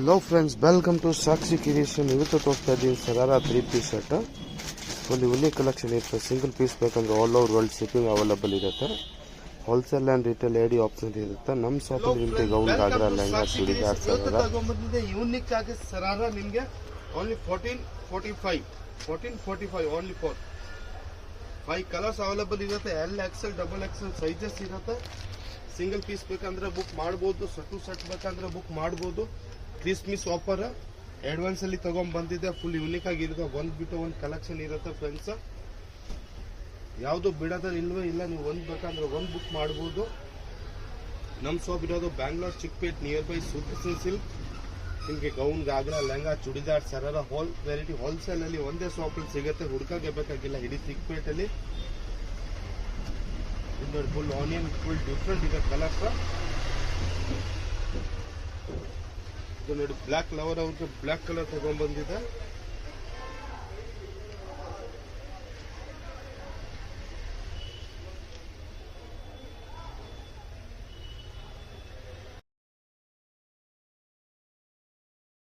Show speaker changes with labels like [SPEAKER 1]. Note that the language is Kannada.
[SPEAKER 1] Hello friends, welcome to Sakshi creation. ಇವತ್ತು ತೋರಿಸ್ತಾ ಇದ್ದೀನಿ sharara 3-piece set. Full unique collection ಇರುತ್ತೆ. ಸಿಂಗಲ್ ಪೀಸ್ ಬೇಕಂದ್ರೆ all over world shipping available ಇರುತ್ತೆ. ಹೋಲ್ಸೇಲ್ ಆ್ಯಂಡ್ ರಿಟೇಲ್ ಎಡಿ ಆಪ್ಷನ್ ಇರುತ್ತೆ. ನಮ್ಮ ಶಾಪಲ್ಲಿ ನಿಮಗೆ ಗೌನ್, ಗಾಗ್ರಾ, ಲೆಹಂಗಾ, ಚೂಡಿದಾರ್,
[SPEAKER 2] ಯೂನಿಕ್ ಆಗಿ ಸರಾರ ನಿಮಗೆ only 1445 only for 5 colours available ಇರುತ್ತೆ. XL, XXL ಸೈಜಸ್ ಇರುತ್ತೆ. ಸಿಂಗಲ್ ಪೀಸ್ ಬೇಕಂದ್ರೆ ಬುಕ್ ಮಾಡ್ಬೋದು, ಸೆಟ್ ಬೇಕಂದ್ರೆ ಬುಕ್ ಮಾಡ್ಬೋದು. ಕ್ರಿಸ್ಮಸ್ ಆಫರ್ ಅಡ್ವಾನ್ಸ್ ಅಲ್ಲಿ ತಗೊಂಡ್ ಬಂದಿದೆ. ಫುಲ್ ಯೂನಿಕ್ ಆಗಿರುತ್ತೆ. ಒಂದ್ ಬಿಟ್ಟು ಒಂದು ಕಲೆಕ್ಷನ್ ಇರುತ್ತೆ ಫ್ರೆಂಡ್ಸ್. ಯಾವುದು ಬಿಡೋದ ಇಲ್ವೇ ಇಲ್ಲ. ನೀವು ಒಂದ್ ಬೇಕಂದ್ರೆ ಒಂದ್ ಬುಕ್ ಮಾಡ್ಬೋದು. ನಮ್ ಶಾಪ್ ಇರೋದು Bangalore Chickpet nearby super silk. ನಿಮಗೆ gown, ghagra, lehenga, churidar, sharara whole variety wholesale ಅಲ್ಲಿ ಒಂದೇ ಶಾಪ್ ಸಿಗುತ್ತೆ. ಹುಡುಕಾಗೆ ಬೇಕಾಗಿಲ್ಲ. ಇಡೀ ಚಿಕ್ಕಪೇಟ್ ಅಲ್ಲಿ ಫುಲ್ ಆನಿಯನ್ ಫುಲ್ ಡಿಫ್ರೆಂಟ್ ಇದೆ ಕಲರ್ಸ್. ಇದು ನೋಡಿ, ಬ್ಲ್ಯಾಕ್ ಲವರ್ ಅವ್ರಿಗೆ ಬ್ಲ್ಯಾಕ್ ಕಲರ್ ತಗೊಂಡ್ ಬಂದಿದೆ.